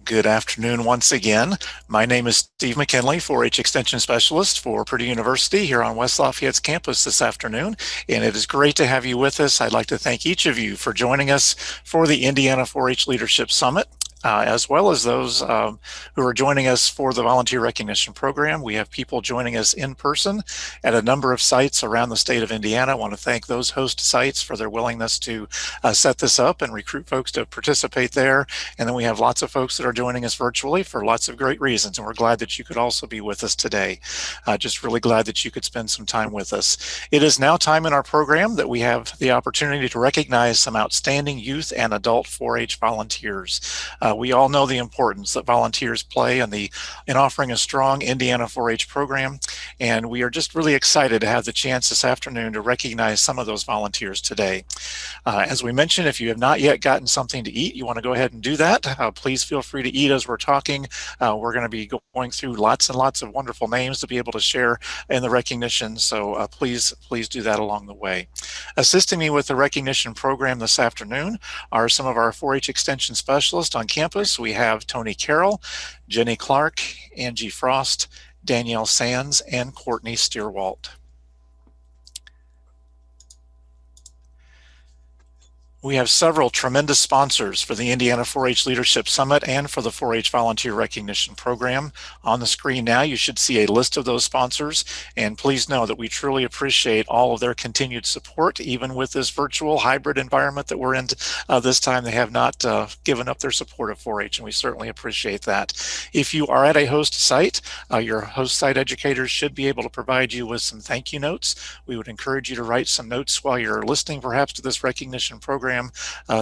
Good afternoon once again. My name is Steve McKinley, 4-H Extension Specialist for Purdue University here on West Lafayette's campus this afternoon, and it is great to have you with us. I'd like to thank each of you for joining us for the Indiana 4-H Leadership Summit. As well as those who are joining us for the Volunteer Recognition Program. We have people joining us in person at a number of sites around the state of Indiana. I want to thank those host sites for their willingness to set this up and recruit folks to participate there. And then we have lots of folks that are joining us virtually for lots of great reasons. And we're glad that you could also be with us today. Just really glad that you could spend some time with us. It is now time in our program that we have the opportunity to recognize some outstanding youth and adult 4-H volunteers. We all know the importance that volunteers play in offering a strong Indiana 4-H program, and we are just really excited to have the chance this afternoon to recognize some of those volunteers today. As we mentioned, if you have not yet gotten something to eat, you want to go ahead and do that. Please feel free to eat as we're talking. We're going to be going through lots and lots of wonderful names to be able to share in the recognition, so please do that along the way. Assisting me with the recognition program this afternoon are some of our 4-H Extension specialists on campus. We have Tony Carroll, Jenny Clark, Angie Frost, Danielle Sands, and Courtney Steerwalt. We have several tremendous sponsors for the Indiana 4-H Leadership Summit and for the 4-H Volunteer Recognition Program. On the screen now, you should see a list of those sponsors, and please know that we truly appreciate all of their continued support, even with this virtual hybrid environment that we're in this time. They have not given up their support of 4-H, and we certainly appreciate that. If you are at a host site, your host site educators should be able to provide you with some thank you notes. We would encourage you to write some notes while you're listening perhaps to this recognition program,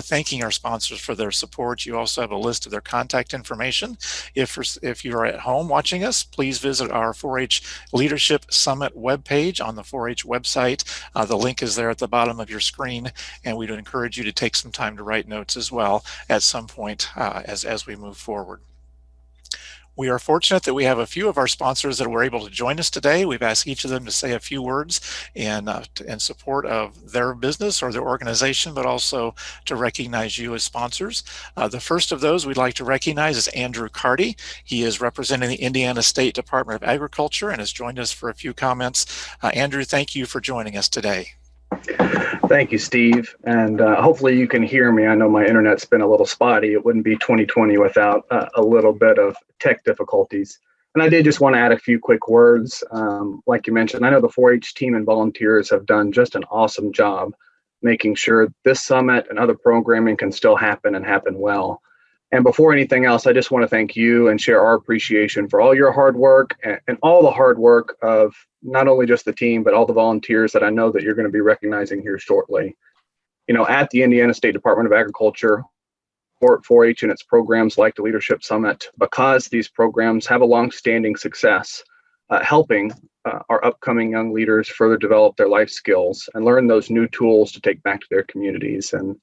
thanking our sponsors for their support. You also have a list of their contact information. If you're at home watching us, please visit our 4-H Leadership Summit webpage on the 4-H website. The link is there at the bottom of your screen, and we'd encourage you to take some time to write notes as well at some point as we move forward. We are fortunate that we have a few of our sponsors that were able to join us today. We've asked each of them to say a few words in support of their business or their organization, but also to recognize you as sponsors. The first of those we'd like to recognize is Andrew Carty. He is representing the Indiana State Department of Agriculture and has joined us for a few comments. Andrew, thank you for joining us today. Thank you, Steve. And hopefully you can hear me. I know my internet's been a little spotty. It wouldn't be 2020 without a little bit of tech difficulties. And I did just want to add a few quick words. Like you mentioned, I know the 4-H team and volunteers have done just an awesome job making sure this summit and other programming can still happen and happen well. And before anything else, I just want to thank you and share our appreciation for all your hard work and all the hard work of not only just the team, but all the volunteers that I know that you're going to be recognizing here shortly. You know, at the Indiana State Department of Agriculture, support 4-H and its programs like the Leadership Summit, because these programs have a long-standing success, helping our upcoming young leaders further develop their life skills and learn those new tools to take back to their communities. And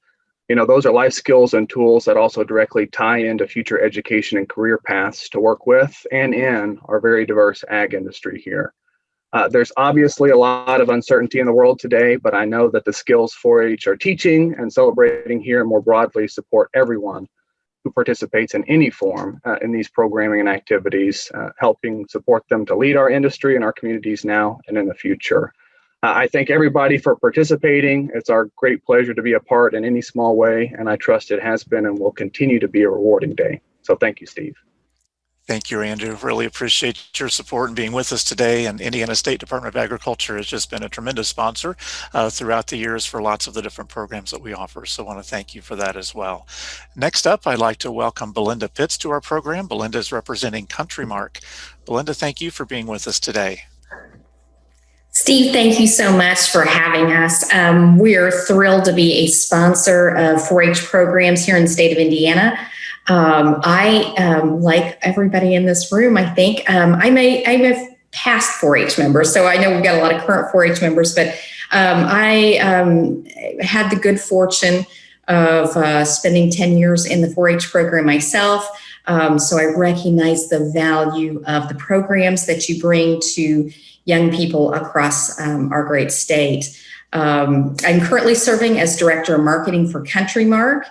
you know, those are life skills and tools that also directly tie into future education and career paths to work with and in our very diverse ag industry here. There's obviously a lot of uncertainty in the world today, but I know that the skills 4-H are teaching and celebrating here and more broadly support everyone who participates in any form in these programming and activities, helping support them to lead our industry and our communities now and in the future. I thank everybody for participating. It's our great pleasure to be a part in any small way, and I trust it has been and will continue to be a rewarding day. So thank you, Steve. Thank you, Andrew. Really appreciate your support and being with us today. And Indiana State Department of Agriculture has just been a tremendous sponsor throughout the years for lots of the different programs that we offer. So I want to thank you for that as well. Next up, I'd like to welcome Belinda Pitts to our program. Belinda is representing Countrymark. Belinda, thank you for being with us today. Steve, thank you so much for having us. We are thrilled to be a sponsor of 4-H programs here in the state of Indiana. Like everybody in this room, I think, I'm a past 4-H member, so I know we've got a lot of current 4-H members, but I had the good fortune of spending 10 years in the 4-H program myself. So I recognize the value of the programs that you bring to young people across our great state. I'm currently serving as Director of Marketing for Countrymark.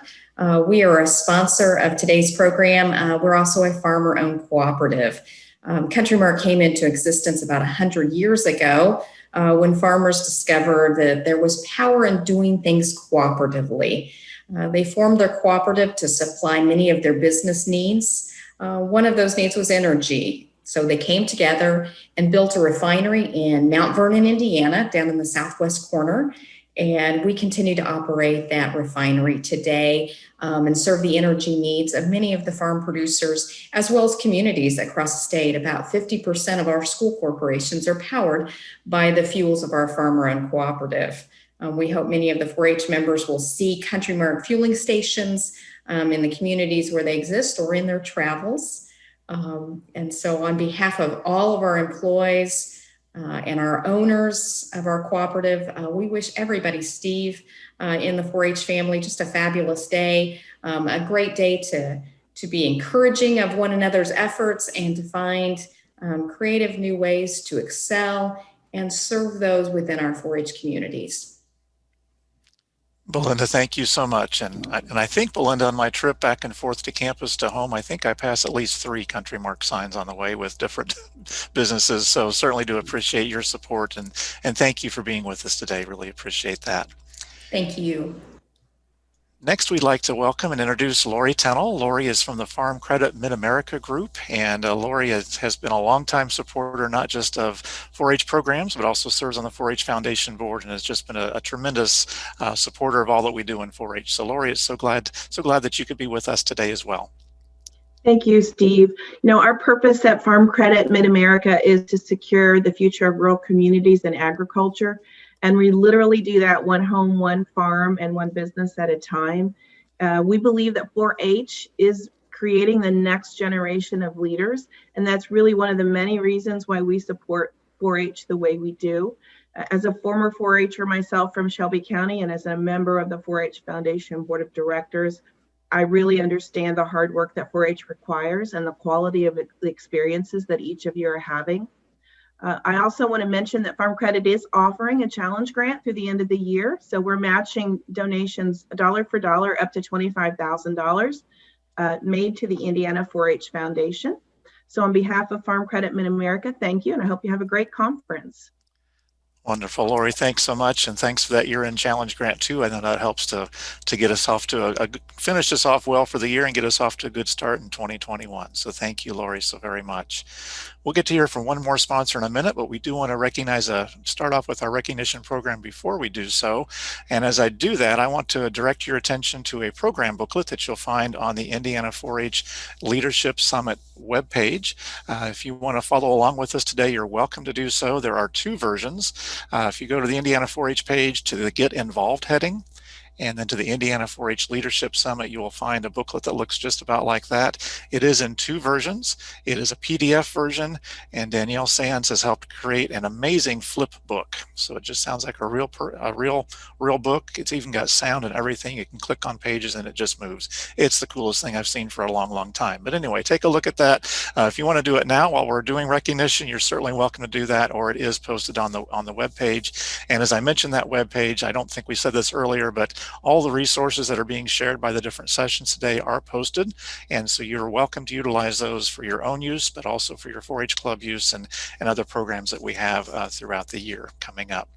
We are a sponsor of today's program. We're also a farmer-owned cooperative. Countrymark came into existence about 100 years ago when farmers discovered that there was power in doing things cooperatively. They formed their cooperative to supply many of their business needs. One of those needs was energy. So they came together and built a refinery in Mount Vernon, Indiana, down in the southwest corner. And we continue to operate that refinery today and serve the energy needs of many of the farm producers, as well as communities across the state. About 50% of our school corporations are powered by the fuels of our farmer-owned cooperative. We hope many of the 4-H members will see Countrymark fueling stations in the communities where they exist or in their travels. And so on behalf of all of our employees, and our owners of our cooperative, we wish everybody, Steve, in the 4-H family, just a fabulous day, a great day to be encouraging of one another's efforts and to find creative new ways to excel and serve those within our 4-H communities. Belinda, thank you so much. And I think, Belinda, on my trip back and forth to campus to home, I think I passed at least 3 Countrymark signs on the way with different businesses. So certainly do appreciate your support and thank you for being with us today. Really appreciate that. Thank you. Next, we'd like to welcome and introduce Lori Tennell. Lori is from the Farm Credit MidAmerica Group, and Lori has been a longtime supporter not just of 4-H programs, but also serves on the 4-H Foundation Board and has just been a tremendous supporter of all that we do in 4-H. So Lori, it's so glad that you could be with us today as well. Thank you, Steve. Our purpose at Farm Credit MidAmerica is to secure the future of rural communities and agriculture. And we literally do that one home, one farm, and one business at a time. We believe that 4-H is creating the next generation of leaders. And that's really one of the many reasons why we support 4-H the way we do. As a former 4-H'er myself from Shelby County and as a member of the 4-H Foundation Board of Directors, I really understand the hard work that 4-H requires and the quality of the experiences that each of you are having. I also want to mention that Farm Credit is offering a challenge grant through the end of the year. So we're matching donations dollar for dollar up to $25,000 made to the Indiana 4-H Foundation. So on behalf of Farm Credit MidAmerica, thank you, and I hope you have a great conference. Wonderful, Lori. Thanks so much, and thanks for that year-end challenge grant too. I know that helps to get us off to finish us off well for the year and get us off to a good start in 2021. So thank you, Lori, so very much. We'll get to hear from one more sponsor in a minute, but we do want to start off with our recognition program before we do so. And as I do that, I want to direct your attention to a program booklet that you'll find on the Indiana 4-H Leadership Summit webpage. If you want to follow along with us today, you're welcome to do so. There are 2 versions. If you go to the Indiana 4-H page to the Get Involved heading, and then to the Indiana 4-H Leadership Summit, you will find a booklet that looks just about like that. It is in 2 versions. It is a PDF version, and Danielle Sands has helped create an amazing flip book. So it just sounds like a real book. It's even got sound and everything. You can click on pages and it just moves. It's the coolest thing I've seen for a long, long time. But anyway, take a look at that. If you want to do it now while we're doing recognition, you're certainly welcome to do that, or it is posted on the web page. And as I mentioned, that web page, I don't think we said this earlier, but all the resources that are being shared by the different sessions today are posted. And so you're welcome to utilize those for your own use, but also for your 4-H club use and other programs that we have throughout the year coming up.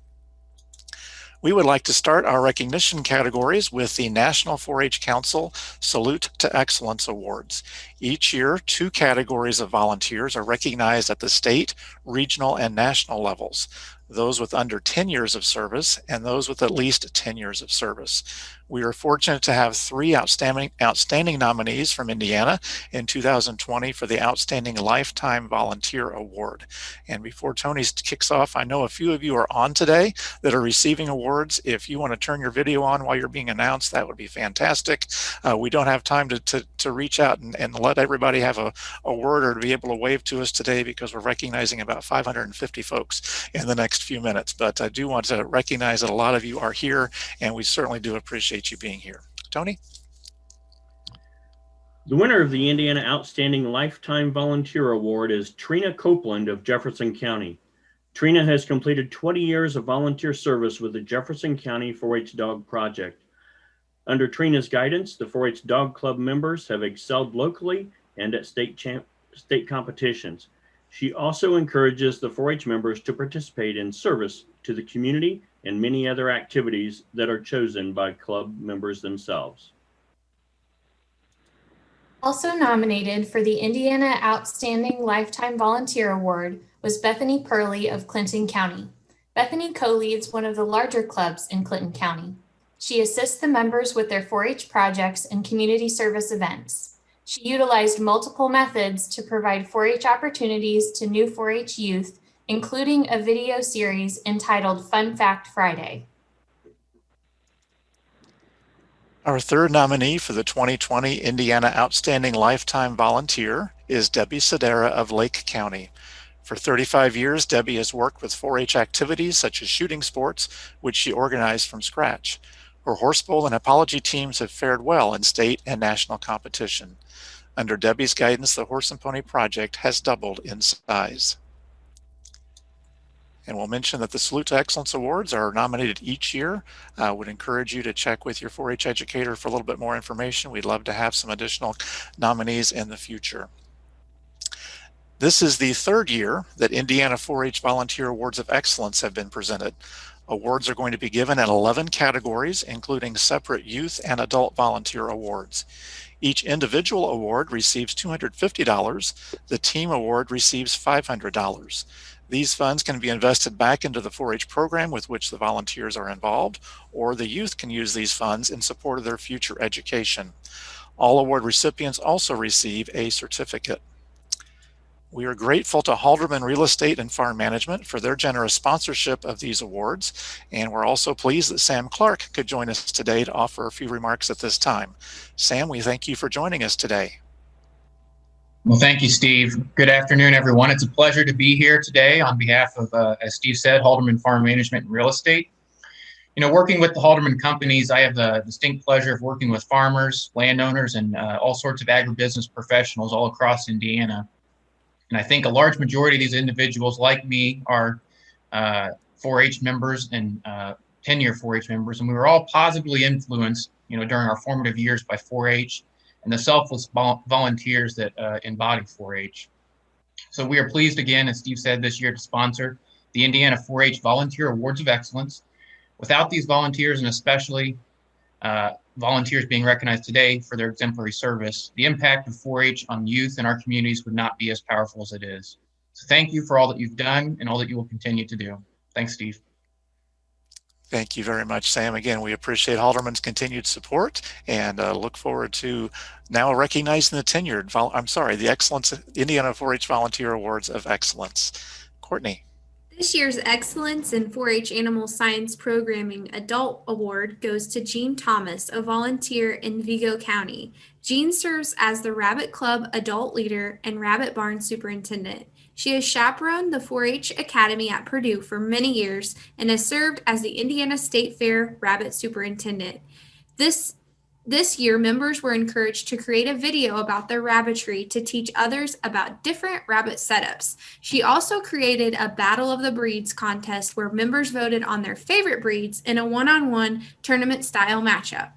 We would like to start our recognition categories with the National 4-H Council Salute to Excellence Awards. Each year, 2 categories of volunteers are recognized at the state, regional, and national levels. Those with under 10 years of service and those with at least 10 years of service. We are fortunate to have 3 outstanding nominees from Indiana in 2020 for the Outstanding Lifetime Volunteer Award. And before Tony kicks off, I know a few of you are on today that are receiving awards. If you want to turn your video on while you're being announced, that would be fantastic. We don't have time to reach out and let everybody have a word or to be able to wave to us today because we're recognizing about 550 folks in the next few minutes. But I do want to recognize that a lot of you are here, and we certainly do appreciate you being here. Tony? The winner of the Indiana Outstanding Lifetime Volunteer Award is Trina Copeland of Jefferson County. Trina has completed 20 years of volunteer service with the Jefferson County 4-H Dog Project. Under Trina's guidance, the 4-H Dog Club members have excelled locally and at state competitions. She also encourages the 4-H members to participate in service to the community and many other activities that are chosen by club members themselves. Also nominated for the Indiana Outstanding Lifetime Volunteer Award was Bethany Purley of Clinton County. Bethany co-leads one of the larger clubs in Clinton County. She assists the members with their 4-H projects and community service events. She utilized multiple methods to provide 4-H opportunities to new 4-H youth, including a video series entitled Fun Fact Friday. Our third nominee for the 2020 Indiana Outstanding Lifetime Volunteer is Debbie Sedera of Lake County. For 35 years, Debbie has worked with 4-H activities such as shooting sports, which she organized from scratch. Her horse bowl and apology teams have fared well in state and national competition. Under Debbie's guidance, the Horse and Pony Project has doubled in size. And we'll mention that the Salute to Excellence Awards are nominated each year. I would encourage you to check with your 4-H educator for a little bit more information. We'd love to have some additional nominees in the future. This is the third year that Indiana 4-H Volunteer Awards of Excellence have been presented. Awards are going to be given in 11 categories, including separate youth and adult volunteer awards. Each individual award receives $250. The team award receives $500. These funds can be invested back into the 4-H program with which the volunteers are involved, or the youth can use these funds in support of their future education. All award recipients also receive a certificate. We are grateful to Halderman Real Estate and Farm Management for their generous sponsorship of these awards, and we're also pleased that Sam Clark could join us today to offer a few remarks at this time. Sam, we thank you for joining us today. Well, thank you, Steve. Good afternoon, everyone. It's a pleasure to be here today on behalf of, as Steve said, Halderman Farm Management and Real Estate. You know, working with the Halderman companies, I have the distinct pleasure of working with farmers, landowners, and all sorts of agribusiness professionals all across Indiana. And I think a large majority of these individuals, like me, are 4-H members and 10-year 4-H members, and we were all positively influenced, you know, during our formative years by 4-H and the selfless volunteers that embody 4-H. So we are pleased again, as Steve said, this year to sponsor the Indiana 4-H Volunteer Awards of Excellence. Without these volunteers, and especially volunteers being recognized today for their exemplary service, the impact of 4-H on youth in our communities would not be as powerful as it is. So thank you for all that you've done and all that you will continue to do. Thanks, Steve. Thank you very much, Sam. Again, we appreciate Halderman's continued support and look forward to now recognizing the Excellence Indiana 4-H Volunteer Awards of Excellence. Courtney. This year's Excellence in 4-H Animal Science Programming Adult Award goes to Jean Thomas, a volunteer in Vigo County. Jean serves as the Rabbit Club Adult Leader and Rabbit Barn Superintendent. She has chaperoned the 4-H Academy at Purdue for many years and has served as the Indiana State Fair Rabbit Superintendent. This year, members were encouraged to create a video about their rabbitry to teach others about different rabbit setups. She also created a Battle of the Breeds contest where members voted on their favorite breeds in a one-on-one tournament-style matchup.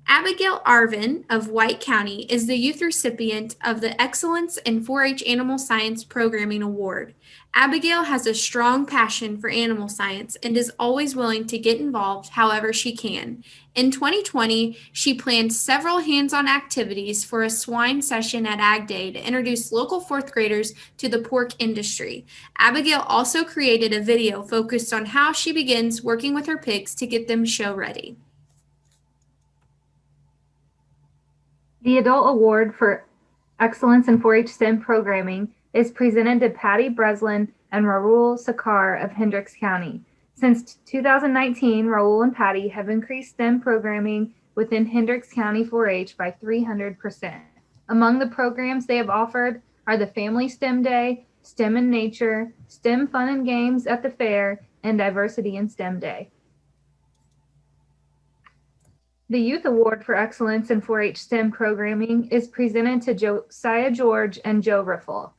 Abigailarvin of White County is the youth recipient of the Excellence in 4-H Animal Science Programming Award. Abigail has a strong passion for animal science and is always willing to get involved however she can. In 2020, she planned several hands-on activities for a swine session at Ag Day to introduce local fourth graders to the pork industry. Abigail also created a video focused on how she begins working with her pigs to get them show ready. The Adult Award for Excellence in 4-H STEM Programming is presented to Patty Breslin and Raul Sakar of Hendricks County. Since 2019, Raul and Patty have increased STEM programming within Hendricks County 4-H by 300%. Among the programs they have offered are the Family STEM Day, STEM in Nature, STEM Fun and Games at the Fair, and Diversity in STEM Day. The Youth Award for Excellence in 4-H STEM Programming is presented to Josiah George and Joe Riffle.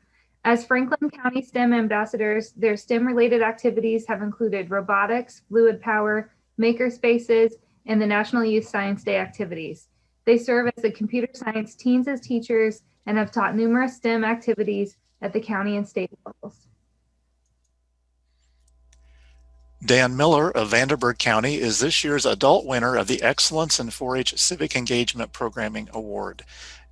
As Franklin County STEM ambassadors, their STEM-related activities have included robotics, fluid power, maker spaces, and the National Youth Science Day activities. They serve as the computer science teens as teachers and have taught numerous STEM activities at the county and state levels. Dan Miller of Vanderburgh County is this year's adult winner of the Excellence in 4-H Civic Engagement Programming Award.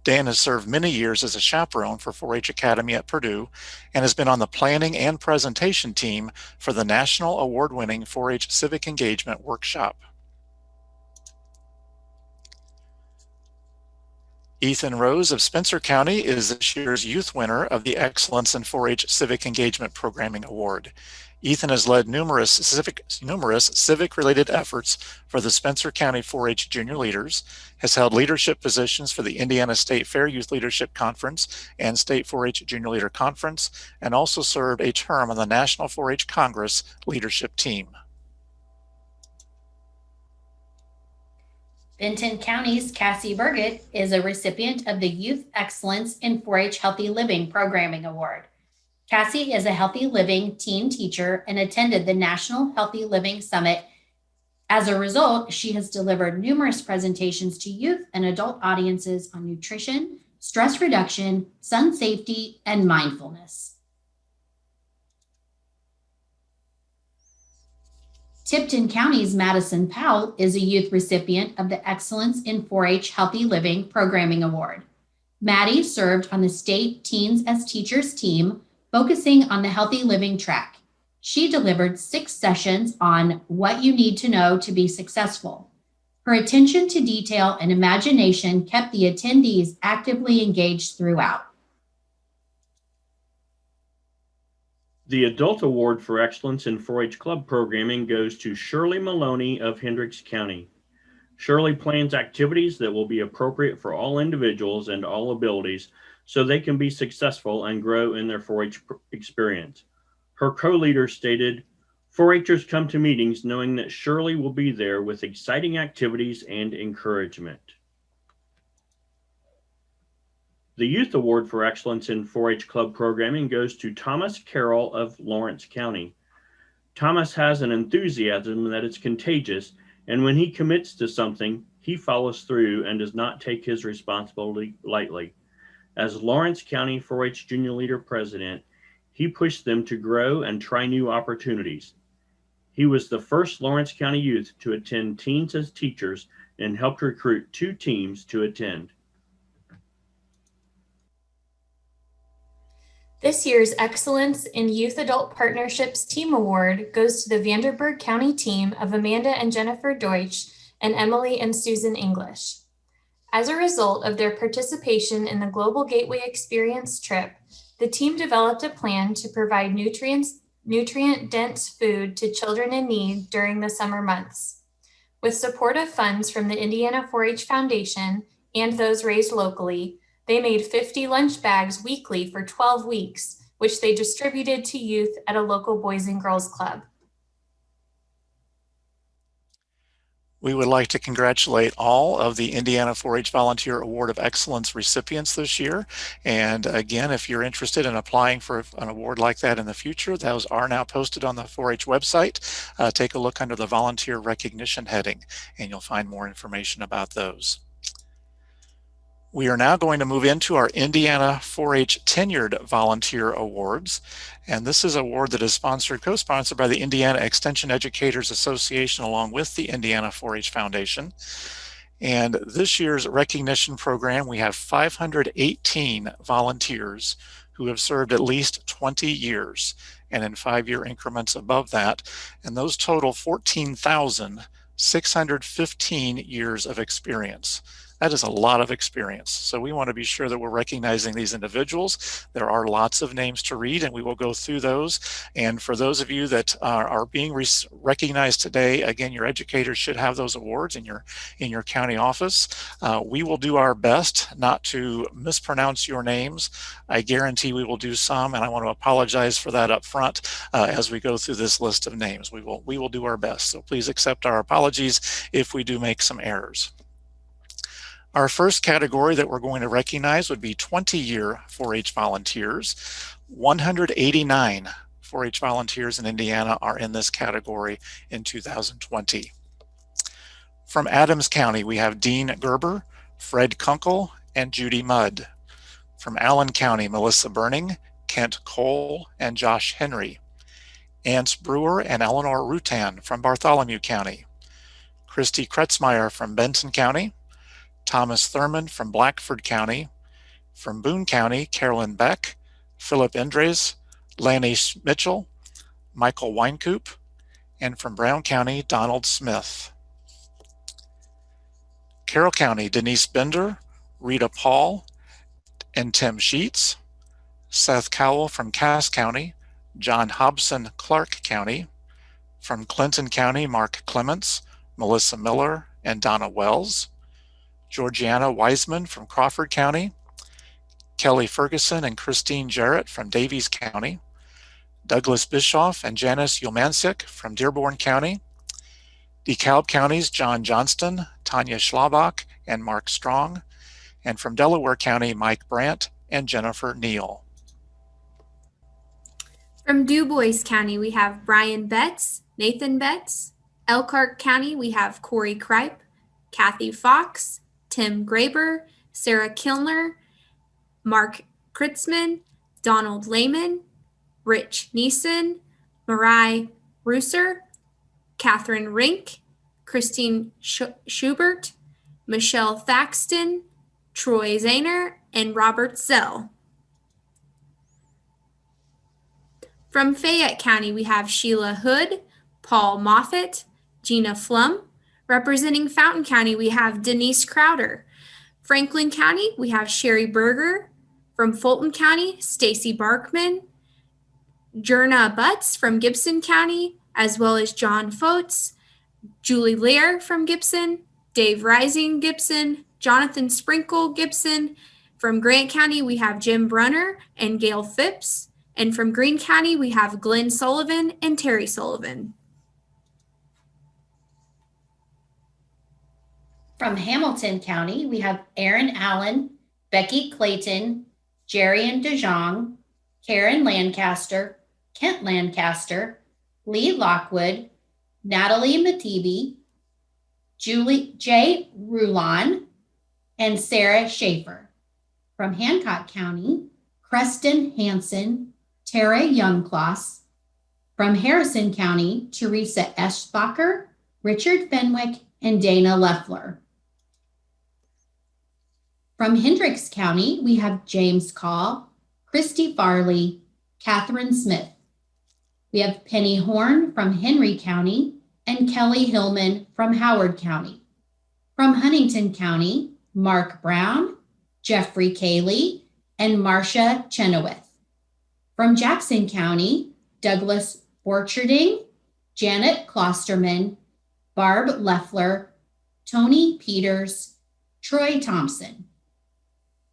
Dan has served many years as a chaperone for 4-H Academy at Purdue and has been on the planning and presentation team for the national award-winning 4-H Civic Engagement Workshop. Ethan Rose of Spencer County is this year's youth winner of the Excellence in 4-H Civic Engagement Programming Award. Ethan has led numerous civic-related efforts for the Spencer County 4-H junior leaders, has held leadership positions for the Indiana State Fair Youth Leadership Conference and State 4-H Junior Leader Conference, and also served a term on the National 4-H Congress leadership team. Benton County's Cassie Burgett is a recipient of the Youth Excellence in 4-H Healthy Living Programming Award. Cassie is a healthy living teen teacher and attended the National Healthy Living Summit. As a result, she has delivered numerous presentations to youth and adult audiences on nutrition, stress reduction, sun safety, and mindfulness. Tipton County's Madison Powell is a youth recipient of the Excellence in 4-H Healthy Living Programming Award. Maddie served on the state Teens as Teachers team, focusing on the healthy living track. She delivered 6 sessions on what you need to know to be successful. Her attention to detail and imagination kept the attendees actively engaged throughout. The Adult Award for Excellence in 4-H Club Programming goes to Shirley Maloney of Hendricks County. Shirley plans activities that will be appropriate for all individuals and all abilities so they can be successful and grow in their 4-H experience. Her co-leader stated, 4-Hers come to meetings knowing that Shirley will be there with exciting activities and encouragement. The Youth Award for Excellence in 4-H Club Programming goes to Thomas Carroll of Lawrence County. Thomas has an enthusiasm that is contagious, and when he commits to something, he follows through and does not take his responsibility lightly. As Lawrence County 4-H Junior Leader President, he pushed them to grow and try new opportunities. He was the first Lawrence County youth to attend Teens as Teachers and helped recruit 2 teams to attend. This year's Excellence in Youth Adult Partnerships Team Award goes to the Vanderburgh County team of Amanda and Jennifer Deutsch and Emily and Susan English. As a result of their participation in the Global Gateway Experience trip, the team developed a plan to provide nutrient-dense food to children in need during the summer months. With support of funds from the Indiana 4-H Foundation and those raised locally, they made 50 lunch bags weekly for 12 weeks, which they distributed to youth at a local Boys and Girls Club. We would like to congratulate all of the Indiana 4-H Volunteer Award of Excellence recipients this year. And again, if you're interested in applying for an award like that in the future, those are now posted on the 4-H website. Take a look under the Volunteer Recognition heading, and you'll find more information about those. We are now going to move into our Indiana 4-H Tenured Volunteer Awards. And this is an award that is co-sponsored by the Indiana Extension Educators Association along with the Indiana 4-H Foundation. And this year's recognition program, we have 518 volunteers who have served at least 20 years and in 5-year increments above that. And those total 14,615 years of experience. That is a lot of experience. So we want to be sure that we're recognizing these individuals. There are lots of names to read, and we will go through those. And for those of you that are being recognized today, again, your educators should have those awards in your county office. We will do our best not to mispronounce your names. I guarantee we will do some, and I want to apologize for that up front as we go through this list of names. We will do our best. So please accept our apologies if we do make some errors. Our first category that we're going to recognize would be 20-year 4-H volunteers. 189 4-H volunteers in Indiana are in this category in 2020. From Adams County, we have Dean Gerber, Fred Kunkel, and Judy Mudd. From Allen County, Melissa Burning, Kent Cole, and Josh Henry. Ance Brewer and Eleanor Rutan from Bartholomew County. Christy Kretzmeyer from Benton County. Thomas Thurman from Blackford County. From Boone County, Carolyn Beck, Philip Endres, Lanny Mitchell, Michael Weinkoop, and from Brown County, Donald Smith. Carroll County, Denise Bender, Rita Paul, and Tim Sheets. Seth Cowell from Cass County, John Hobson, Clark County. From Clinton County, Mark Clements, Melissa Miller, and Donna Wells. Georgiana Wiseman from Crawford County. Kelly Ferguson and Christine Jarrett from Davies County. Douglas Bischoff and Janice Yulmansik from Dearborn County. DeKalb County's John Johnston, Tanya Schlabach, and Mark Strong. And from Delaware County, Mike Brandt and Jennifer Neal. From Du Bois County, we have Brian Betts, Nathan Betts. Elkhart County, we have Corey Kripe, Kathy Fox, Tim Graber, Sarah Kilner, Mark Kritzman, Donald Lehman, Rich Neeson, Marai Russer, Catherine Rink, Christine Schubert, Michelle Thaxton, Troy Zahner, and Robert Zell. From Fayette County, we have Sheila Hood, Paul Moffett, Gina Flum. Representing Fountain County, we have Denise Crowder. Franklin County, we have Sherry Berger. From Fulton County, Stacy Barkman. Jerna Butts from Gibson County, as well as John Fotes, Julie Lear from Gibson, Dave Rising Gibson, Jonathan Sprinkle Gibson. From Grant County, we have Jim Brunner and Gail Phipps. And from Greene County, we have Glenn Sullivan and Terry Sullivan. From Hamilton County, we have Aaron Allen, Becky Clayton, Jerian DeJong, Karen Lancaster, Kent Lancaster, Lee Lockwood, Natalie Matibi, Julie J. Rulon, and Sarah Schaefer. From Hancock County, Preston Hansen, Tara Youngcloss. From Harrison County, Teresa Eschbacher, Richard Fenwick, and Dana Leffler. From Hendricks County, we have James Call, Christy Farley, Catherine Smith. We have Penny Horn from Henry County and Kelly Hillman from Howard County. From Huntington County, Mark Brown, Jeffrey Cayley, and Marcia Chenoweth. From Jackson County, Douglas Borcherding, Janet Klosterman, Barb Leffler, Tony Peters, Troy Thompson.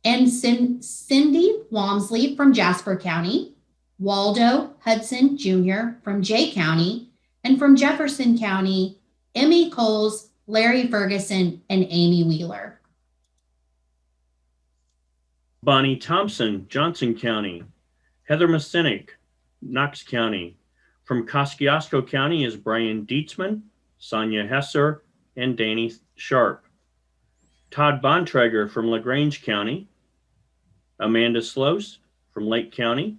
And Cindy Walmsley from Jasper County, Waldo Hudson Jr. from Jay County, and from Jefferson County, Emmy Coles, Larry Ferguson, and Amy Wheeler. Bonnie Thompson, Johnson County. Heather Masinik, Knox County. From Kosciuszko County is Brian Dietzman, Sonia Hesser, and Danny Sharp. Todd Bontrager from LaGrange County. Amanda Slose from Lake County.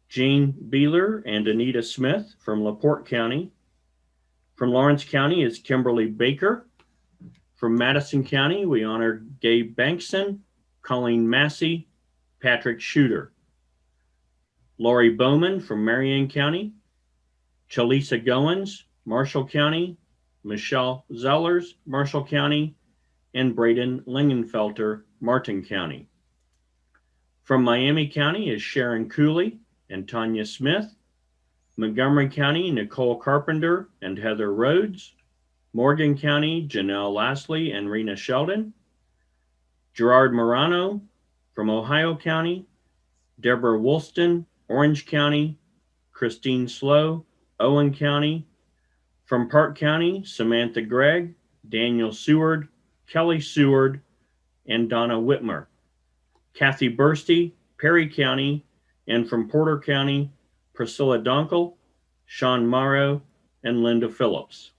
Jean Beeler and Anita Smith from LaPorte County. From Lawrence County is Kimberly Baker. From Madison County, we honor Gabe Bankson, Colleen Massey, Patrick Shooter. Lori Bowman from Marion County. Chalisa Goins, Marshall County. Michelle Zellers, Marshall County. And Braden Lingenfelter, Martin County. From Miami County is Sharon Cooley and Tanya Smith. Montgomery County, Nicole Carpenter and Heather Rhodes. Morgan County, Janelle Lastly and Rena Sheldon. Gerard Morano from Ohio County. Deborah Woolston, Orange County. Christine Slow, Owen County. From Park County, Samantha Gregg, Daniel Seward, Kelly Seward, and Donna Whitmer. Kathy Bursty, Perry County, and from Porter County, Priscilla Donkel, Sean Morrow, and Linda Phillips.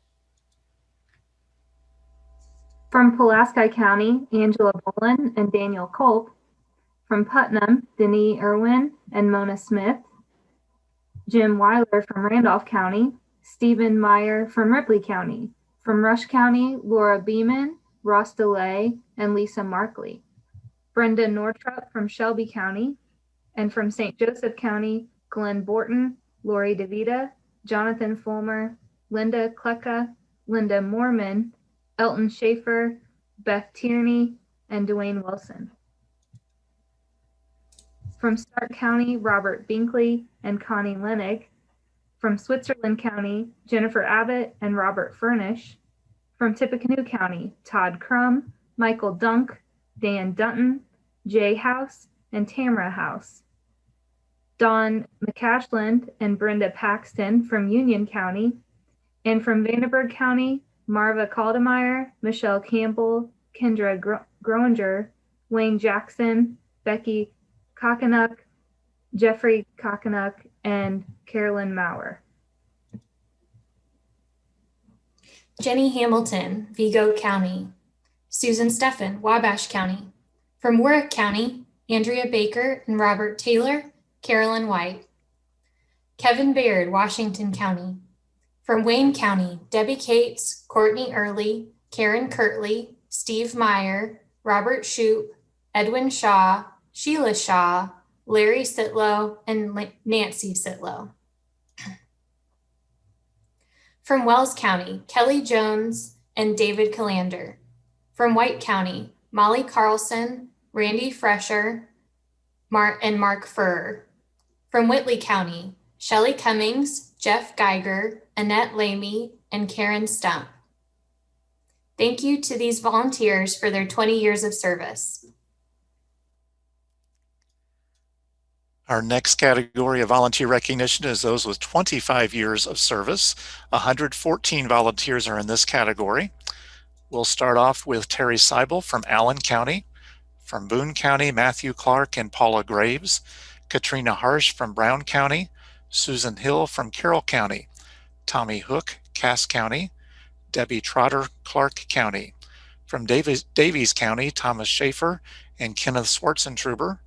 From Pulaski County, Angela Bolin and Daniel Culp. From Putnam, Denise Irwin and Mona Smith. Jim Weiler from Randolph County. Stephen Meyer from Ripley County. From Rush County, Laura Beeman, Ross DeLay, and Lisa Markley. Brenda Nortrup from Shelby County. And from St. Joseph County, Glenn Borton, Lori DeVita, Jonathan Fulmer, Linda Klecka, Linda Morman, Elton Schaefer, Beth Tierney, and Dwayne Wilson. From Stark County, Robert Binkley and Connie Lenig. From Switzerland County, Jennifer Abbott and Robert Furnish. From Tippecanoe County, Todd Crum, Michael Dunk, Dan Dutton, Jay House, and Tamara House. Dawn McCashland and Brenda Paxton from Union County. And from Vanderburgh County, Marva Caldemeyer, Michelle Campbell, Kendra Groninger, Wayne Jackson, Becky Kokonuk, Jeffrey Kokonuk, and Carolyn Maurer. Jenny Hamilton, Vigo County. Susan Steffen, Wabash County. From Warwick County, Andrea Baker and Robert Taylor, Carolyn White. Kevin Baird, Washington County. From Wayne County, Debbie Cates, Courtney Early, Karen Kirtley, Steve Meyer, Robert Shoup, Edwin Shaw, Sheila Shaw, Larry Sitlow, and Nancy Sitlow. From Wells County, Kelly Jones and David Calander. From White County, Molly Carlson, Randy Fresher, and Mark Furr. From Whitley County, Shelley Cummings, Jeff Geiger, Annette Lamy, and Karen Stump. Thank you to these volunteers for their 20 years of service. Our next category of volunteer recognition is those with 25 years of service. 114 volunteers are in this category. We'll start off with Terry Seibel from Allen County. From Boone County, Matthew Clark and Paula Graves. Katrina Harsh from Brown County. Susan Hill from Carroll County. Tommy Hook, Cass County. Debbie Trotter, Clark County. From Davies County, Thomas Schaefer and Kenneth Schwartzentruber.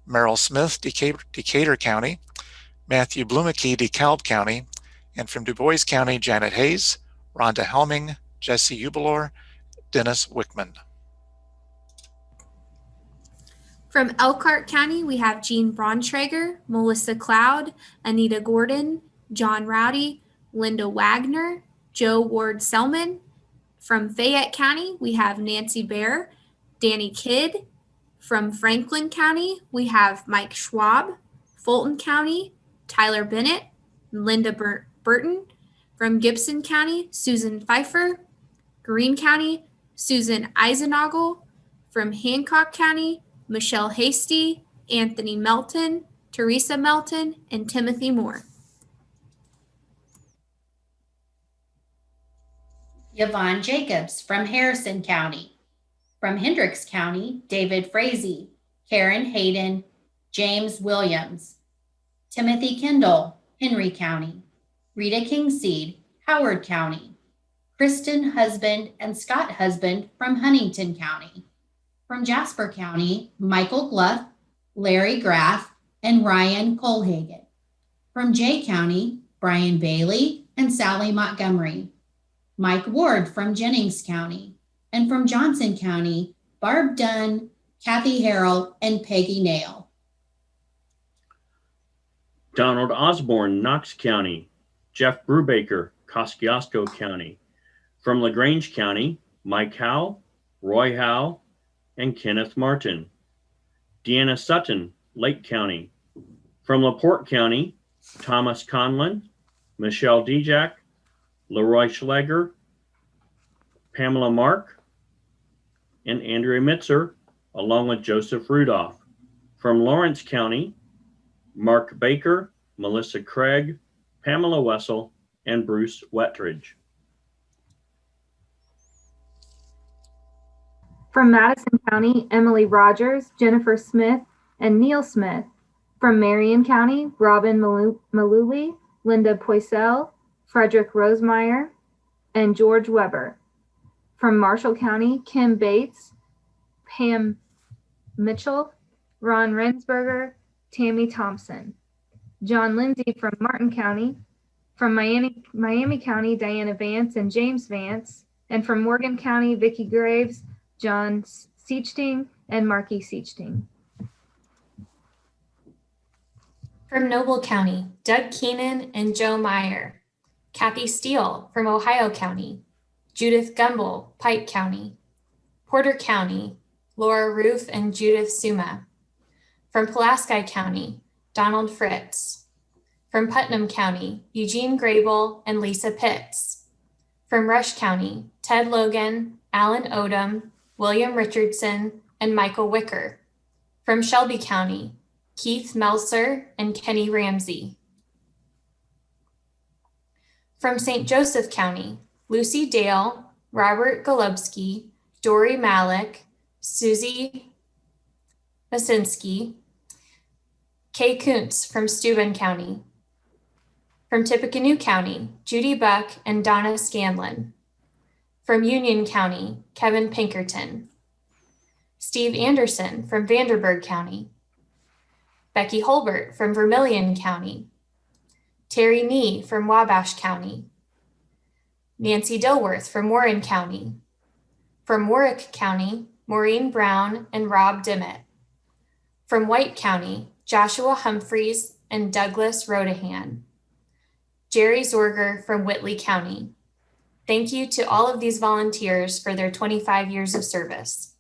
Merrill Smith, Decatur County. Matthew Blumeke, DeKalb County. And from Du Bois County, Janet Hayes, Rhonda Helming, Jesse Ubelor, Dennis Wickman. From Elkhart County, we have Jean Brauntrager, Melissa Cloud, Anita Gordon, John Rowdy, Linda Wagner, Joe Ward Selman. From Fayette County, we have Nancy Bear, Danny Kidd. From Franklin County, we have Mike Schwab. Fulton County, Tyler Bennett, Linda Burton. From Gibson County, Susan Pfeiffer. Greene County, Susan Eisenagel. From Hancock County, Michelle Hasty, Anthony Melton, Teresa Melton, and Timothy Moore. Yvonne Jacobs from Harrison County. From Hendricks County, David Frazee, Karen Hayden, James Williams. Timothy Kendall, Henry County. Rita Kingseed, Howard County. Kristen Husband and Scott Husband from Huntington County. From Jasper County, Michael Gluff, Larry Graff, and Ryan Colhagen. From Jay County, Brian Bailey and Sally Montgomery. Mike Ward from Jennings County. And from Johnson County, Barb Dunn, Kathy Harrell, and Peggy Nail. Donald Osborne, Knox County. Jeff Brubaker, Kosciuszko County. From LaGrange County, Mike Howe, Roy Howe, and Kenneth Martin. Deanna Sutton, Lake County. From LaPorte County, Thomas Conlon, Michelle Dijak, Leroy Schleger, Pamela Mark, and Andrea Mitzer, along with Joseph Rudolph. From Lawrence County, Mark Baker, Melissa Craig, Pamela Wessel, and Bruce Wetridge. From Madison County, Emily Rogers, Jennifer Smith, and Neil Smith. From Marion County, Robin Maluli, Linda Poisel, Frederick Rosemeyer, and George Weber. From Marshall County, Kim Bates, Pam Mitchell, Ron Rensberger, Tammy Thompson. John Lindsay from Martin County. From Miami County, Diana Vance and James Vance. And from Morgan County, Vicki Graves, John Seachting, and Marky Seachting. From Noble County, Doug Keenan and Joe Meyer. Kathy Steele from Ohio County. Judith Gumble, Pike County. Porter County, Laura Roof and Judith Suma. From Pulaski County, Donald Fritz. From Putnam County, Eugene Grable and Lisa Pitts. From Rush County, Ted Logan, Alan Odom, William Richardson, and Michael Wicker. From Shelby County, Keith Melser and Kenny Ramsey. From St. Joseph County, Lucy Dale, Robert Golubsky, Dory Malik, Susie Masinski, Kay Kuntz from Steuben County. From Tippecanoe County, Judy Buck and Donna Scanlon. From Union County, Kevin Pinkerton. Steve Anderson from Vanderburgh County. Becky Holbert from Vermilion County. Terry Nee from Wabash County. Nancy Dilworth from Warren County. From Warwick County, Maureen Brown and Rob Dimmitt. From White County, Joshua Humphreys and Douglas Rodahan. Jerry Zorger from Whitley County. Thank you to all of these volunteers for their 25 years of service.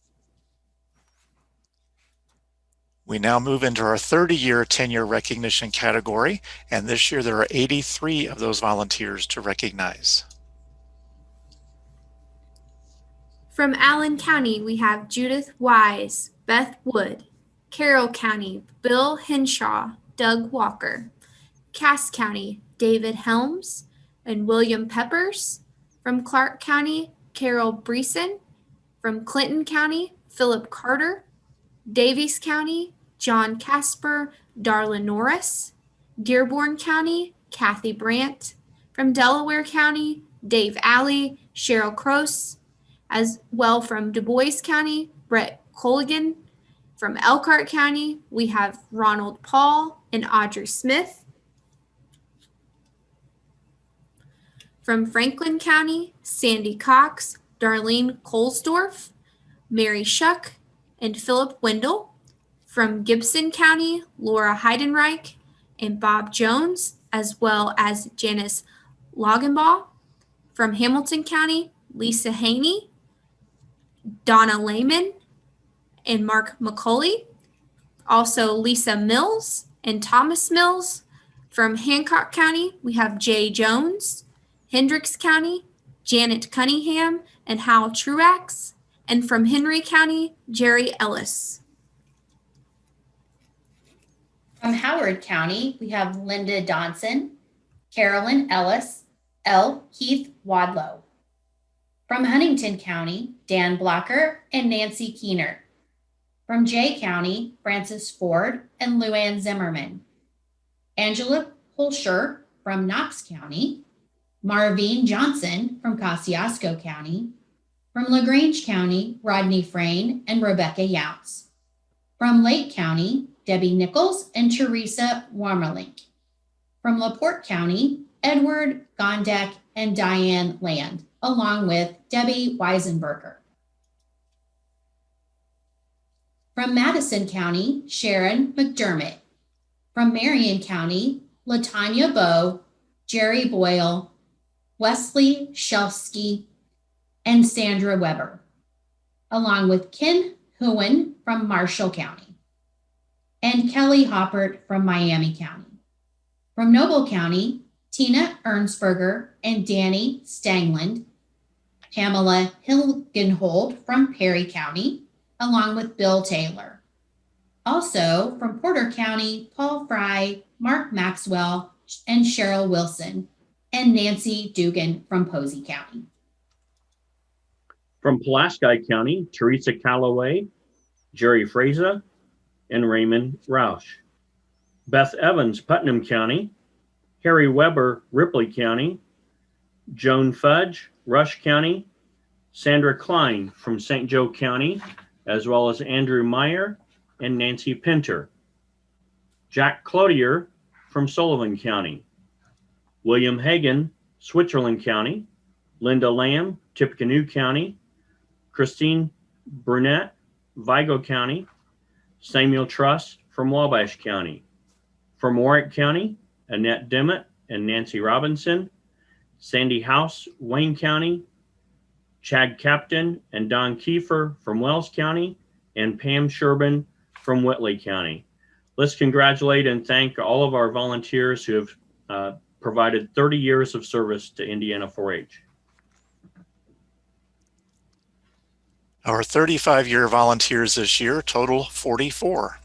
We now move into our 30-year tenure recognition category, and this year there are 83 of those volunteers to recognize. From Allen County, we have Judith Wise, Beth Wood. Carroll County, Bill Henshaw, Doug Walker. Cass County, David Helms and William Peppers. From Clark County, Carol Breeson. From Clinton County, Philip Carter. Davies County, John Casper, Darla Norris. Dearborn County, Kathy Brandt. From Delaware County, Dave Alley, Cheryl Cross. As well from Du Bois County, Brett Colligan. From Elkhart County, we have Ronald Paul and Audrey Smith. From Franklin County, Sandy Cox, Darlene Kolsdorf, Mary Shuck, and Philip Wendell. From Gibson County, Laura Heidenreich and Bob Jones, as well as Janice Logenbaugh. From Hamilton County, Lisa Haney, Donna Lehman, and Mark McCauley. Also Lisa Mills and Thomas Mills. From Hancock County, we have Jay Jones. Hendricks County, Janet Cunningham and Hal Truax. And from Henry County, Jerry Ellis. From Howard County, we have Linda Donson, Carolyn Ellis, L. Keith Wadlow. From Huntington County, Dan Blocker and Nancy Keener. From Jay County, Francis Ford and Luann Zimmerman. Angela Pulsher from Knox County. Marvine Johnson from Kosciuszko County. From LaGrange County, Rodney Frayne and Rebecca Younts. From Lake County, Debbie Nichols and Teresa Warmelink. From LaPorte County, Edward Gondek and Diane Land, along with Debbie Weisenberger. From Madison County, Sharon McDermott. From Marion County, Latanya Bowe, Jerry Boyle, Wesley Shelfsky, and Sandra Weber, along with Ken Hooen from Marshall County, and Kelly Hoppert from Miami County. From Noble County, Tina Ernsberger and Danny Stangland, Pamela Hilgenhold from Perry County, along with Bill Taylor. Also from Porter County, Paul Fry, Mark Maxwell, and Cheryl Wilson, and Nancy Dugan from Posey County. From Pulaski County, Teresa Calloway, Jerry Fraser, and Raymond Roush. Beth Evans, Putnam County, Harry Weber, Ripley County, Joan Fudge, Rush County, Sandra Klein from St. Joe County, as well as Andrew Meyer and Nancy Pinter. Jack Cloutier from Sullivan County. William Hagan, Switzerland County. Linda Lamb, Tippecanoe County. Christine Burnett, Vigo County. Samuel Truss from Wabash County. From Warwick County, Annette Dimmitt and Nancy Robinson. Sandy House, Wayne County. Chad Captain and Don Kiefer from Wells County, and Pam Sherbin from Whitley County. Let's congratulate and thank all of our volunteers who have provided 30 years of service to Indiana 4-H. Our 35-year volunteers this year total 44.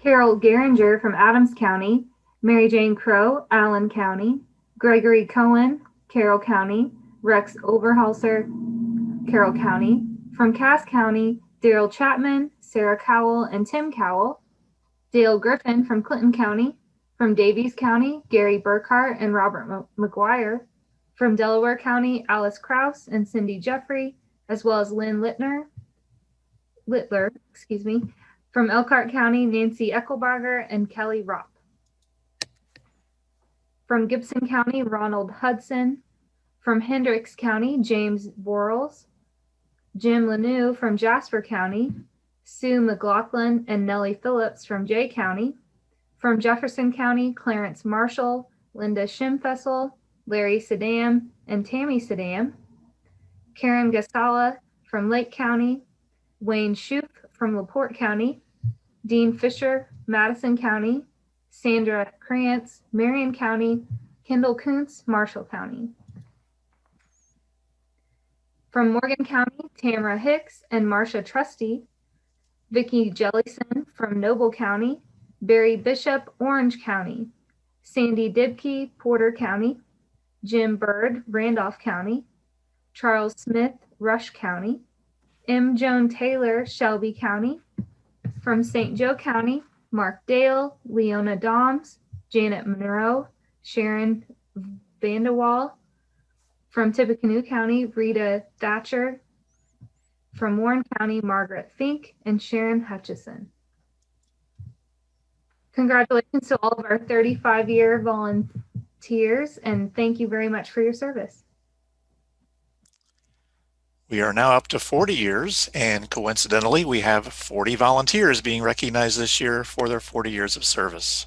Carol Geringer from Adams County, Mary Jane Crow, Allen County, Gregory Cohen, Carroll County, Rex Overhalser, Carroll County. From Cass County, Daryl Chapman, Sarah Cowell, and Tim Cowell. Dale Griffin from Clinton County. From Davies County, Gary Burkhart and Robert McGuire. From Delaware County, Alice Krause and Cindy Jeffrey, as well as Lynn Littler. From Elkhart County, Nancy Eckelbarger and Kelly Ropp. From Gibson County, Ronald Hudson. From Hendricks County, James Borles. Jim Lanou from Jasper County. Sue McLaughlin and Nellie Phillips from Jay County. From Jefferson County, Clarence Marshall, Linda Schimfessel, Larry Sedam and Tammy Sedam. Karen Gasala from Lake County. Wayne Shoup from LaPorte County. Dean Fisher, Madison County. Sandra Krantz, Marion County. Kendall Kuntz, Marshall County. From Morgan County, Tamara Hicks and Marcia Trusty. Vicki Jellison from Noble County. Barry Bishop, Orange County. Sandy Dibke, Porter County. Jim Bird, Randolph County. Charles Smith, Rush County. M. Joan Taylor, Shelby County. From St. Joe County, Mark Dale, Leona Doms, Janet Monroe, Sharon Vandewall. From Tippecanoe County, Rita Thatcher. From Warren County, Margaret Fink and Sharon Hutchison. Congratulations to all of our 35-year volunteers, and thank you very much for your service. We are now up to 40 years, and coincidentally, we have 40 volunteers being recognized this year for their 40 years of service.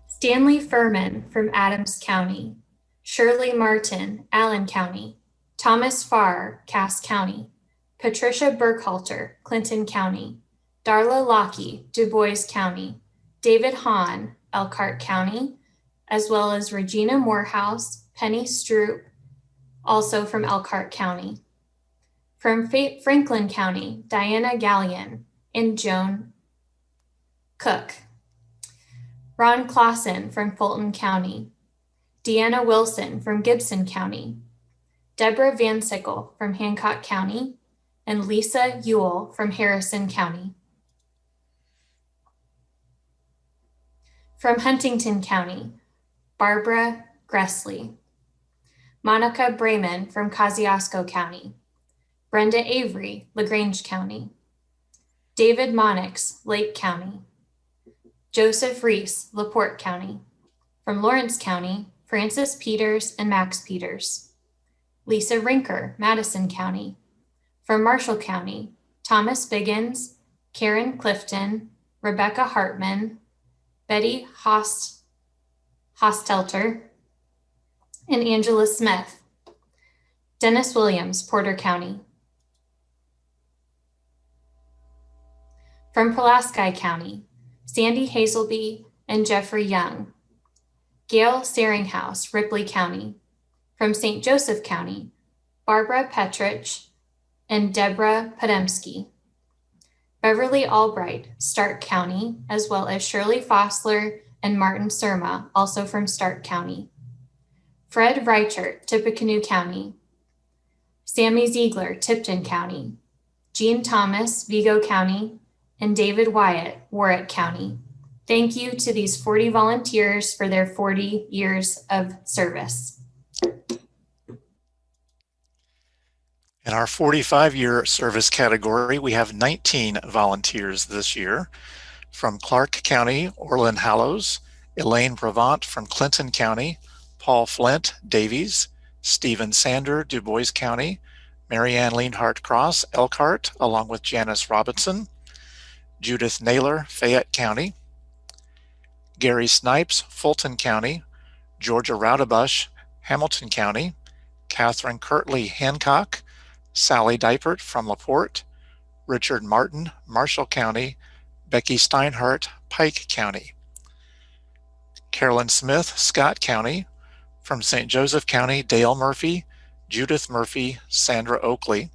Stanley Furman from Adams County. Shirley Martin, Allen County. Thomas Farr, Cass County. Patricia Burkhalter, Clinton County. Darla Lockey, Du Bois County. David Hahn, Elkhart County, as well as Regina Morehouse, Penny Stroop, also from Elkhart County. From Franklin County, Diana Gallion and Joan Cook. Ron Clausen from Fulton County. Deanna Wilson from Gibson County. Deborah Van Sickle from Hancock County, and Lisa Ewell from Harrison County. From Huntington County, Barbara Gressley. Monica Brayman from Kosciuszko County. Brenda Avery, LaGrange County. David Monix, Lake County. Joseph Reese, LaPorte County. From Lawrence County, Francis Peters and Max Peters. Lisa Rinker, Madison County. From Marshall County, Thomas Biggins, Karen Clifton, Rebecca Hartman, Betty Hostelter, and Angela Smith. Dennis Williams, Porter County. From Pulaski County, Sandy Hazelby and Jeffrey Young. Gail Seringhouse, Ripley County. From St. Joseph County, Barbara Petrich and Deborah Podemski. Beverly Albright, Stark County, as well as Shirley Fossler and Martin Surma, also from Stark County. Fred Reichert, Tippecanoe County. Sammy Ziegler, Tipton County. Jean Thomas, Vigo County, and David Wyatt, Warwick County. Thank you to these 40 volunteers for their 40 years of service. In our 45-year service category, we have 19 volunteers this year. From Clark County, Orland Hallows, Elaine Bravant from Clinton County, Paul Flint, Davies, Stephen Sander, Du Bois County, Marianne Leanhart Cross, Elkhart, along with Janice Robinson, Judith Naylor, Fayette County, Gary Snipes, Fulton County, Georgia Roudabush, Hamilton County, Catherine Kirtley, Hancock, Sally Dipert from LaPorte, Richard Martin, Marshall County, Becky Steinhardt, Pike County, Carolyn Smith, Scott County, from St. Joseph County, Dale Murphy, Judith Murphy, Sandra Oakley,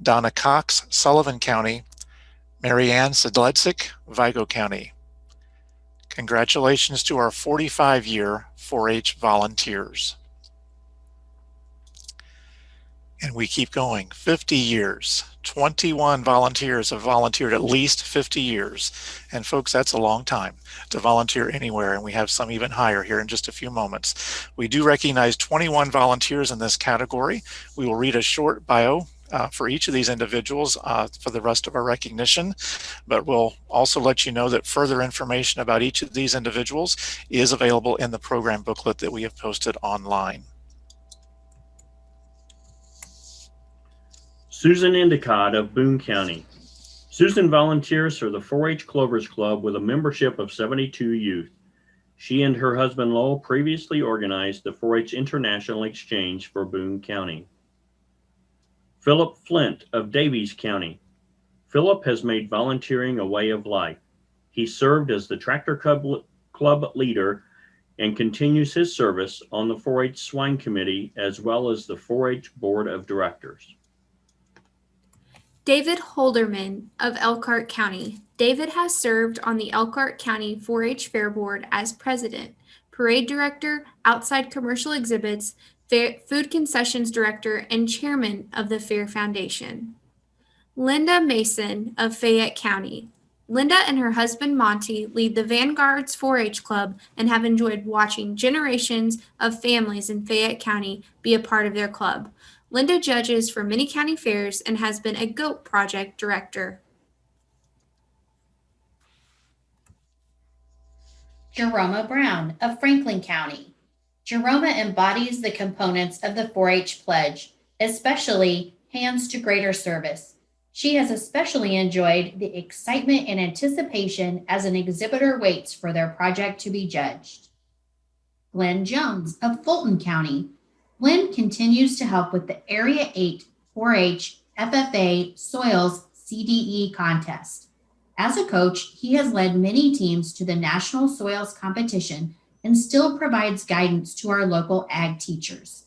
Donna Cox, Sullivan County, Marianne Sedlecik, Vigo County. Congratulations to our 45-year 4-H volunteers. And we keep going. 50 years. 21 volunteers have volunteered at least 50 years. And folks, that's a long time to volunteer anywhere, and we have some even higher here in just a few moments. We do recognize 21 volunteers in this category. We will read a short bio for each of these individuals for the rest of our recognition, but we'll also let you know that further information about each of these individuals is available in the program booklet that we have posted online. Susan Endicott of Boone County. Susan volunteers for the 4-H Clovers Club with a membership of 72 youth. She and her husband Lowell previously organized the 4-H International Exchange for Boone County. Philip Flint of Davies County. Philip has made volunteering a way of life. He served as the Tractor Club leader and continues his service on the 4-H Swine Committee as well as the 4-H Board of Directors. David Holderman of Elkhart County. David has served on the Elkhart County 4-H Fair Board as president, parade director, outside commercial exhibits, food concessions director, and chairman of the Fair Foundation. Linda Mason of Fayette County. Linda and her husband Monty lead the Vanguard's 4-H Club and have enjoyed watching generations of families in Fayette County be a part of their club. Linda judges for many county fairs and has been a GOAT project director. Jeroma Brown of Franklin County. Jeroma embodies the components of the 4-H pledge, especially hands to greater service. She has especially enjoyed the excitement and anticipation as an exhibitor waits for their project to be judged. Glenn Jones of Fulton County. Glenn continues to help with the Area 8 4-H FFA Soils CDE contest. As a coach, he has led many teams to the National Soils Competition and still provides guidance to our local ag teachers.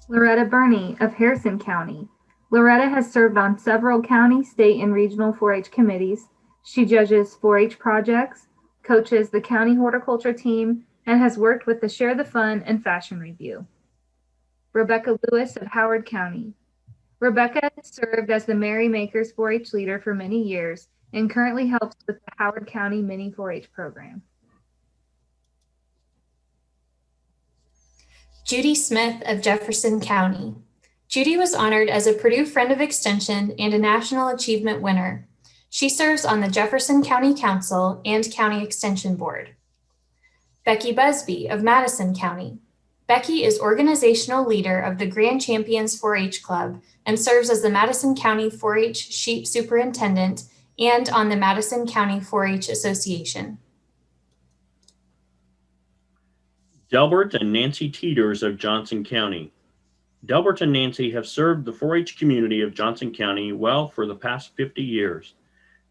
Loretta Burney of Harrison County. Loretta has served on several county, state, and regional 4-H committees. She judges 4-H projects, coaches the county horticulture team, and has worked with the Share the Fun and Fashion Review. Rebecca Lewis of Howard County. Rebecca served as the Merry Makers 4-H leader for many years and currently helps with the Howard County Mini 4-H program. Judy Smith of Jefferson County. Judy was honored as a Purdue Friend of Extension and a National Achievement winner. She serves on the Jefferson County Council and County Extension Board. Becky Busby of Madison County. Becky is organizational leader of the Grand Champions 4-H Club and serves as the Madison County 4-H Sheep Superintendent and on the Madison County 4-H Association. Delbert and Nancy Teeters of Johnson County. Delbert and Nancy have served the 4-H community of Johnson County well for the past 50 years.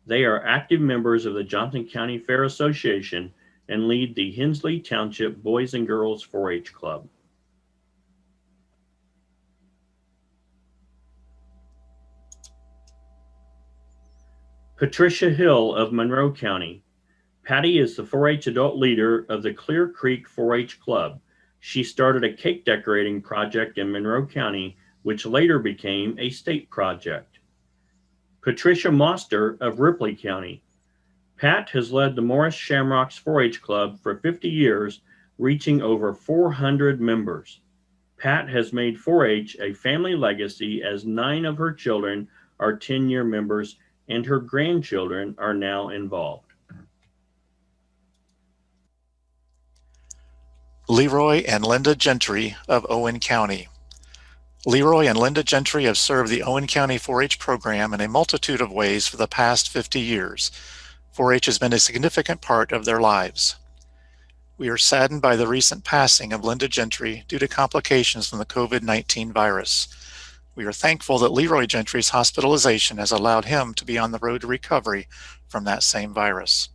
They are active members of the Johnson County Fair Association and lead the Hensley Township Boys and Girls 4-H Club. Patricia Hill of Monroe County. Patty is the 4-H adult leader of the Clear Creek 4-H Club. She started a cake decorating project in Monroe County, which later became a state project. Patricia Moster of Ripley County. Pat has led the Morris Shamrocks 4-H Club for 50 years, reaching over 400 members. Pat has made 4-H a family legacy as 9 of her children are 10-year members and her grandchildren are now involved. Leroy and Linda Gentry of Owen County. Leroy and Linda Gentry have served the Owen County 4-H program in a multitude of ways for the past 50 years. 4-H has been a significant part of their lives. We are saddened by the recent passing of Linda Gentry due to complications from the COVID-19 virus. We are thankful that Leroy Gentry's hospitalization has allowed him to be on the road to recovery from that same virus.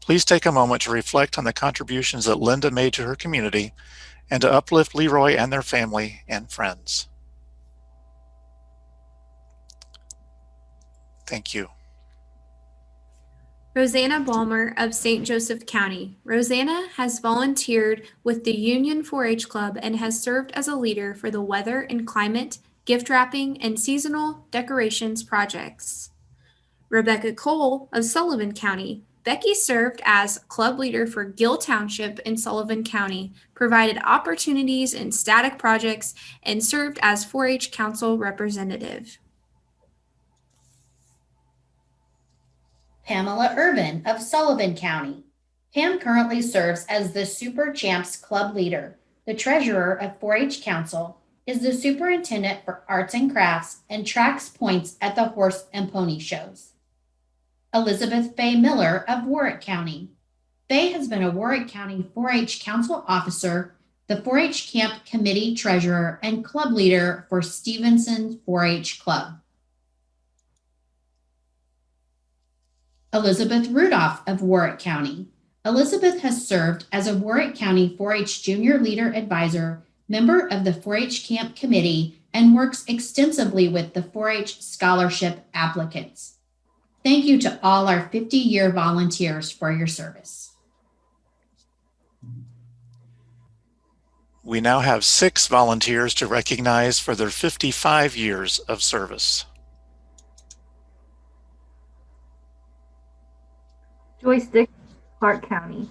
Please take a moment to reflect on the contributions that Linda made to her community and to uplift Leroy and their family and friends. Thank you. Rosanna Balmer of St. Joseph County. Rosanna has volunteered with the Union 4-H Club and has served as a leader for the weather and climate, gift wrapping, and seasonal decorations projects. Rebecca Cole of Sullivan County. Becky served as club leader for Gill Township in Sullivan County, provided opportunities in static projects, and served as 4-H Council representative. Pamela Irvin of Sullivan County. Pam currently serves as the Super Champs Club leader, the treasurer of 4-H Council, is the superintendent for arts and crafts, and tracks points at the horse and pony shows. Elizabeth Faye Miller of Warwick County. Faye has been a Warwick County 4-H Council officer, the 4-H Camp Committee treasurer, and club leader for Stevenson 4-H Club. Elizabeth Rudolph of Warwick County. Elizabeth has served as a Warwick County 4-H Junior Leader Advisor, member of the 4-H Camp Committee, and works extensively with the 4-H scholarship applicants. Thank you to all our 50-year volunteers for your service. We now have 6 volunteers to recognize for their 55 years of service. Joyce Dick, Clark County.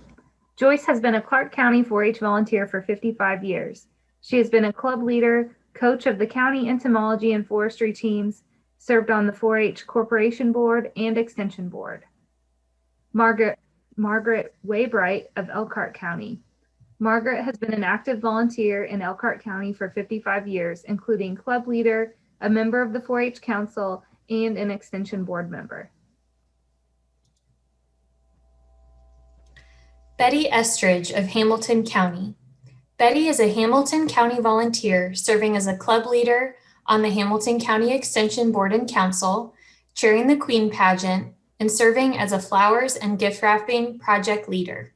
Joyce has been a Clark County 4-H volunteer for 55 years. She has been a club leader, coach of the county entomology and forestry teams, served on the 4-H Corporation Board and Extension Board. Margaret Waybright of Elkhart County. Margaret has been an active volunteer in Elkhart County for 55 years, including club leader, a member of the 4-H Council, and an Extension Board member. Betty Estridge of Hamilton County. Betty is a Hamilton County volunteer serving as a club leader on the Hamilton County Extension Board and Council, chairing the Queen Pageant, and serving as a flowers and gift wrapping project leader.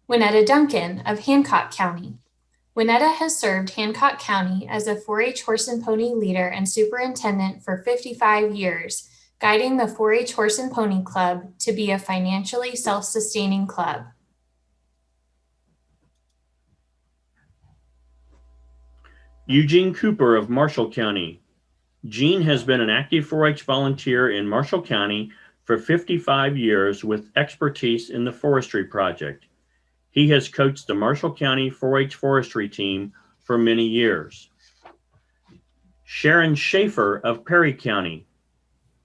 Winetta Duncan of Hancock County. Winetta has served Hancock County as a 4-H horse and pony leader and superintendent for 55 years, guiding the 4-H Horse and Pony Club to be a financially self-sustaining club. Eugene Cooper of Marshall County. Gene has been an active 4-H volunteer in Marshall County for 55 years with expertise in the forestry project. He has coached the Marshall County 4-H forestry team for many years. Sharon Schaefer of Perry County.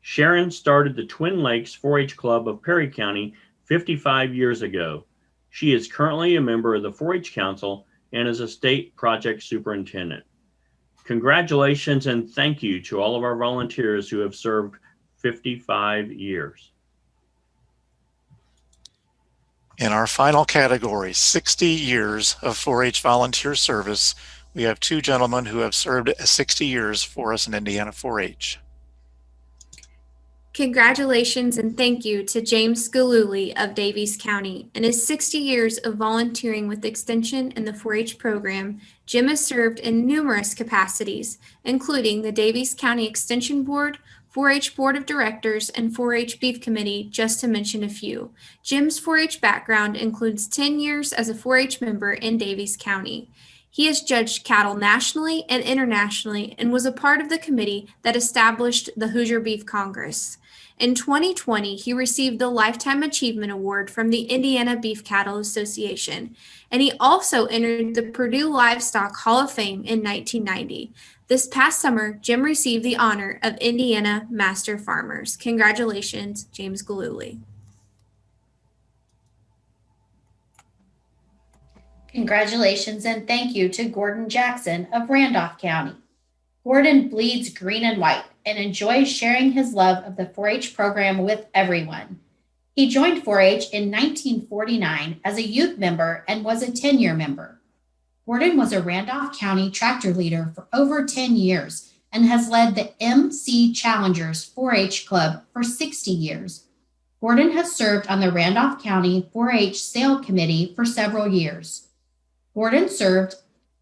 Sharon started the Twin Lakes 4-H Club of Perry County 55 years ago. She is currently a member of the 4-H Council and is a state project superintendent. Congratulations and thank you to all of our volunteers who have served 55 years. In our final category, 60 years of 4-H volunteer service, we have 2 gentlemen who have served 60 years for us in Indiana 4-H. Congratulations and thank you to James Scaluli of Davies County. In his 60 years of volunteering with Extension and the 4-H program, Jim has served in numerous capacities, including the Davies County Extension Board, 4-H Board of Directors, and 4-H Beef Committee, just to mention a few. Jim's 4-H background includes 10 years as a 4-H member in Davies County. He has judged cattle nationally and internationally and was a part of the committee that established the Hoosier Beef Congress. In 2020, he received the Lifetime Achievement Award from the Indiana Beef Cattle Association, and he also entered the Purdue Livestock Hall of Fame in 1990. This past summer, Jim received the honor of Indiana Master Farmers. Congratulations, James Gillooly. Congratulations and thank you to Gordon Jackson of Randolph County. Gordon bleeds green and white and enjoys sharing his love of the 4-H program with everyone. He joined 4-H in 1949 as a youth member and was a 10-year member. Gordon was a Randolph County tractor leader for over 10 years and has led the MC Challengers 4-H Club for 60 years. Gordon has served on the Randolph County 4-H Sale Committee for several years. Gordon served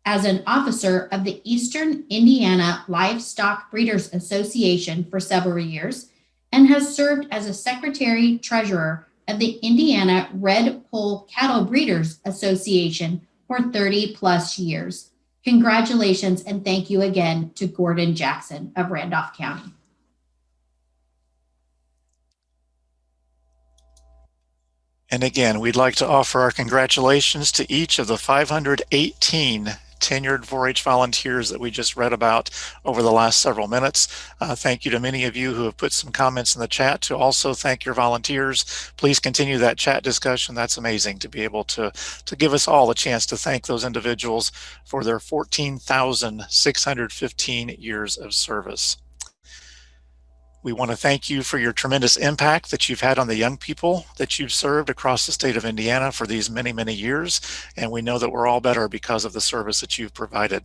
as an officer of the Eastern Indiana Livestock Breeders Association for several years and has served as a secretary-treasurer of the Indiana Red Poll Cattle Breeders Association for 30-plus years. Congratulations and thank you again to Gordon Jackson of Randolph County. And again, we'd like to offer our congratulations to each of the 518 tenured 4-H volunteers that we just read about over the last several minutes. Thank you to many of you who have put some comments in the chat to also thank your volunteers. Please continue that chat discussion. That's amazing to be able to give us all a chance to thank those individuals for their 14,615 years of service. We want to thank you for your tremendous impact that you've had on the young people that you've served across the state of Indiana for these many, many years. And we know that we're all better because of the service that you've provided.